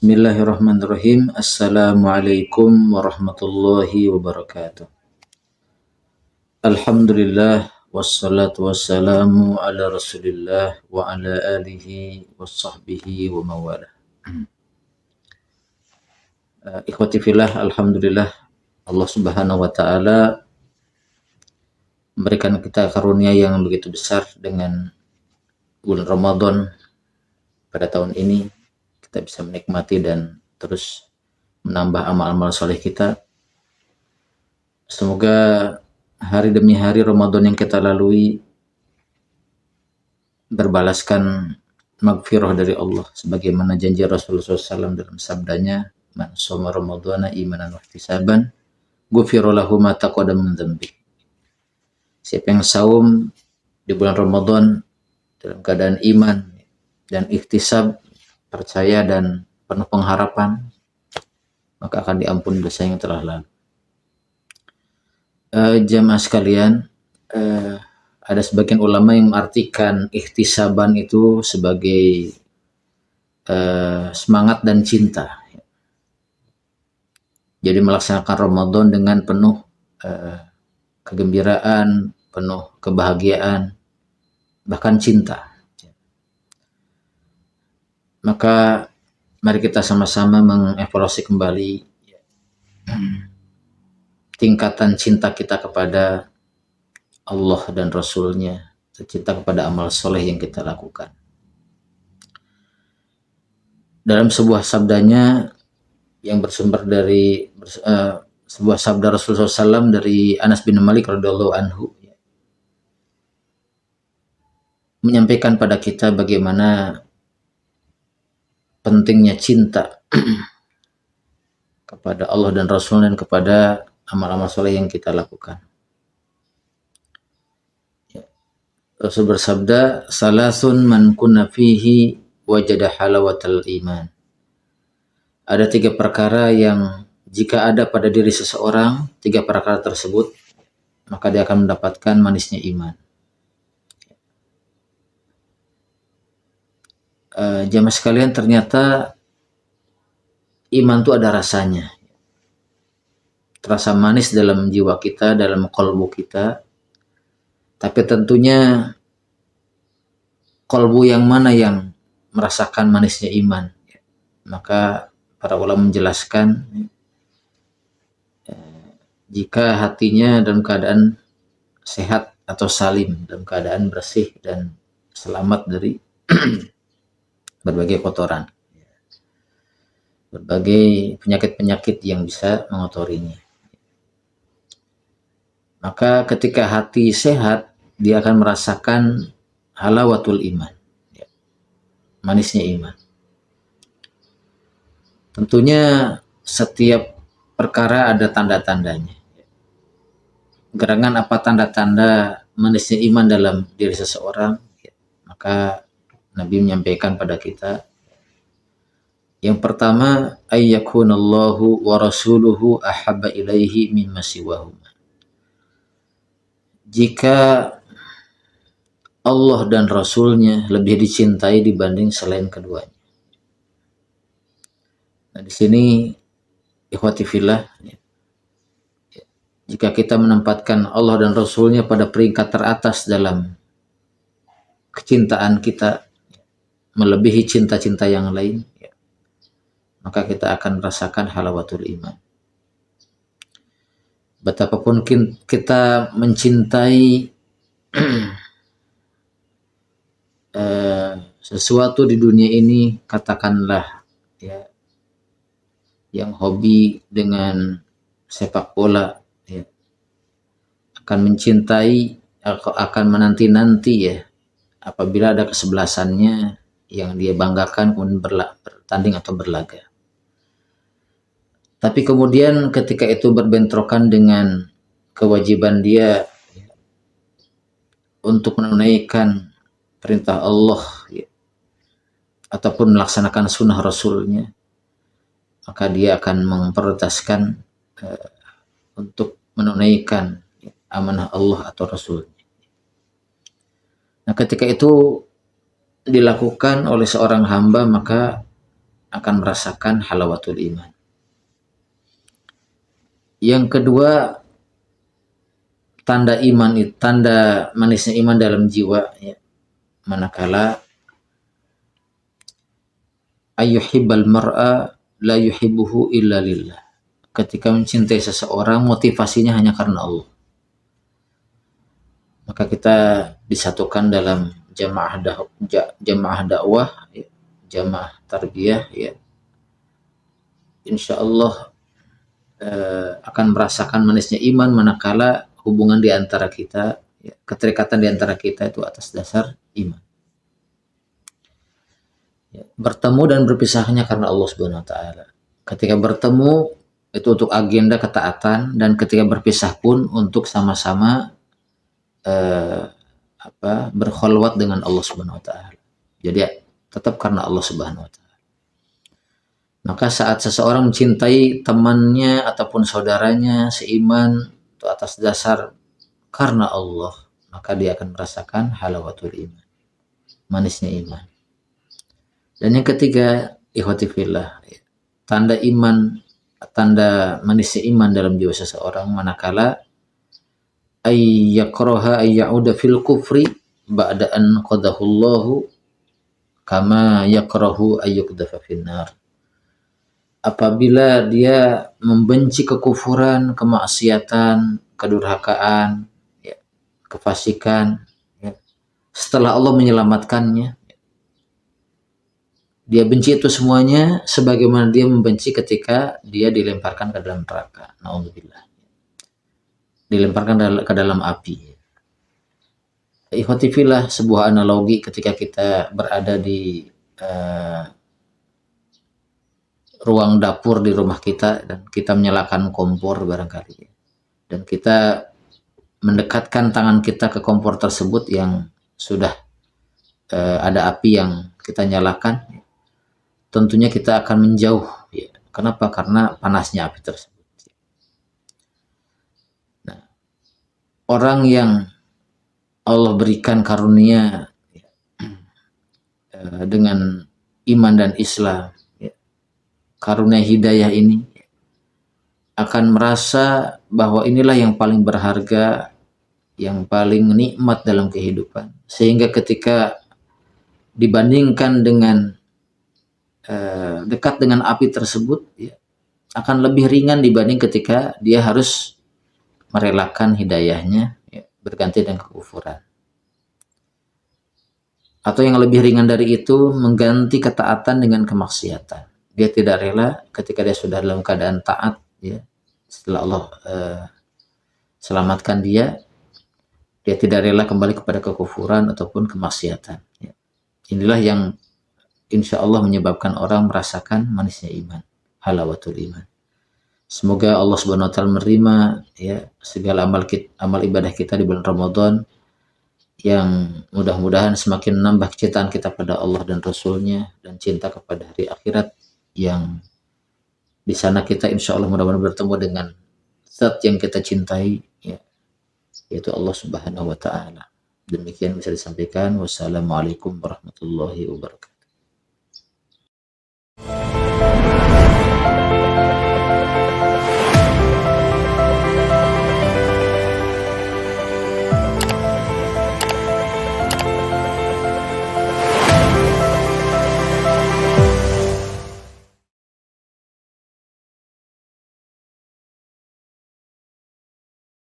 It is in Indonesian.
Bismillahirrahmanirrahim. Assalamualaikum warahmatullahi wabarakatuh. Alhamdulillah wassalatu wassalamu ala Rasulillah wa ala alihi washabbihi wa mawala. Ikhwati fillah, alhamdulillah Allah Subhanahu wa taala memberikan kita karunia yang begitu besar dengan bulan Ramadan pada tahun ini. Kita bisa menikmati dan terus menambah amal-amal soleh kita. Semoga hari demi hari Ramadan yang kita lalui berbalaskan maghfirah dari Allah, sebagaimana janji Rasulullah SAW dalam sabdanya, "Man shoma Ramadhana imanan wa ihtisaban, ghufira lahu ma taqaddama min dzambi." Siapa yang saum di bulan Ramadan dalam keadaan iman dan ihtisab, percaya dan penuh pengharapan, maka akan diampuni dosa yang telah lalu. Jamaah sekalian, ada sebagian ulama yang mengartikan ihtisaban itu sebagai semangat dan cinta. Jadi melaksanakan Ramadan dengan penuh kegembiraan, penuh kebahagiaan, bahkan cinta. Maka mari kita sama-sama mengevaluasi kembali tingkatan cinta kita kepada Allah dan Rasul-Nya, cinta kepada amal soleh yang kita lakukan. Dalam sebuah sabdanya yang bersumber dari sebuah sabda Rasulullah SAW dari Anas bin Malik radhiyallahu anhu, menyampaikan pada kita bagaimana pentingnya cinta kepada Allah dan Rasul dan kepada amal-amal soleh yang kita lakukan. Rasul bersabda, "Salasun man kunna fihi wajada halawatal iman." Ada 3 perkara yang jika ada pada diri seseorang, 3 perkara tersebut, maka dia akan mendapatkan manisnya iman. Jamaah sekalian, ternyata iman itu ada rasanya, terasa manis dalam jiwa kita, dalam kolbu kita. Tapi tentunya kolbu yang mana yang merasakan manisnya iman? Maka para ulama menjelaskan, jika hatinya dalam keadaan sehat atau salim, dalam keadaan bersih dan selamat dari berbagai kotoran, berbagai penyakit-penyakit yang bisa mengotorinya. Maka ketika hati sehat, dia akan merasakan halawatul iman, manisnya iman. Tentunya setiap perkara ada tanda-tandanya. Gerangan apa tanda-tanda manisnya iman dalam diri seseorang? Maka Nabi menyampaikan pada kita, yang pertama, ayyakunallahu wa rasuluhu ahabba ilaihi mimma siwahuma. Jika Allah dan Rasulnya lebih dicintai dibanding selain keduanya. Nah, di sini ikhwati fillah, jika kita menempatkan Allah dan Rasulnya pada peringkat teratas dalam kecintaan kita, melebihi cinta-cinta yang lain, maka kita akan merasakan halawatul iman. Betapapun kita mencintai sesuatu di dunia ini, katakanlah yang hobi dengan sepak bola, akan mencintai, akan menanti-nanti apabila ada kesebelasannya yang dia banggakan kemudian bertanding atau berlaga. Tapi kemudian ketika itu berbentrokan dengan kewajiban dia untuk menunaikan perintah Allah ataupun melaksanakan sunnah Rasulnya, maka dia akan memprioritaskan untuk menunaikan amanah Allah atau Rasulnya. Nah, ketika itu dilakukan oleh seorang hamba, maka akan merasakan halawatul iman. Yang kedua, tanda manisnya iman dalam jiwa, ya, manakala ayyuhibbal mar'a la yuhibbuhu illa lillah. Ketika mencintai seseorang, motivasinya hanya karena Allah. Maka kita disatukan dalam jamaah dakwah, ya, jamaah tarbiyah, ya. Insya Allah akan merasakan manisnya iman manakala hubungan di antara kita, ya, keterikatan di antara kita itu atas dasar iman. Ya, bertemu dan berpisahnya karena Allah Subhanahu wa taala. Ketika bertemu itu untuk agenda ketaatan, dan ketika berpisah pun untuk sama-sama berkholwat dengan Allah Subhanahu wa taala. Jadi tetap karena Allah Subhanahu wa taala. Maka saat seseorang mencintai temannya ataupun saudaranya seiman itu atas dasar karena Allah, maka dia akan merasakan halawatul iman, manisnya iman. Dan yang ketiga, ikhwati fillah, tanda manisnya iman dalam jiwa seseorang manakala ayyakraha ayyauda fil kufri ba'da an qadahullahu kama yakrahu ayyukdafa finnar. Apabila dia membenci kekufuran, kemaksiatan, kedurhakaan, ya, kefasikan, ya, setelah Allah menyelamatkannya, dia benci itu semuanya sebagaimana dia membenci ketika dia dilemparkan ke dalam neraka. Na'udzubillah. Dilemparkan ke dalam api. Ikhwati fillah, sebuah analogi ketika kita berada di ruang dapur di rumah kita dan kita menyalakan kompor barangkali, dan kita mendekatkan tangan kita ke kompor tersebut yang sudah ada api yang kita nyalakan, tentunya kita akan menjauh, ya. Kenapa? Karena panasnya api tersebut. Nah, orang yang Allah berikan karunia, ya, dengan iman dan Islam, ya, karunia hidayah ini, akan merasa bahwa inilah yang paling berharga, yang paling nikmat dalam kehidupan, sehingga ketika dibandingkan dengan dekat dengan api tersebut, ya, akan lebih ringan dibanding ketika dia harus merelakan hidayahnya, ya, berganti dengan kekufuran. Atau yang lebih ringan dari itu, mengganti ketaatan dengan kemaksiatan. Dia tidak rela ketika dia sudah dalam keadaan taat, ya, setelah Allah selamatkan dia tidak rela kembali kepada kekufuran ataupun kemaksiatan, ya. Inilah yang insya Allah menyebabkan orang merasakan manisnya iman, halawatul iman. Semoga Allah Subhanahu wa taala menerima, ya, segala amal ibadah kita di bulan Ramadan, yang mudah-mudahan semakin menambah kecintaan kita pada Allah dan Rasul-Nya, dan cinta kepada hari akhirat, yang di sana kita insya Allah mudah-mudahan bertemu dengan zat yang kita cintai, ya, yaitu Allah Subhanahu wa taala. Demikian bisa disampaikan. Wassalamualaikum warahmatullahi wabarakatuh.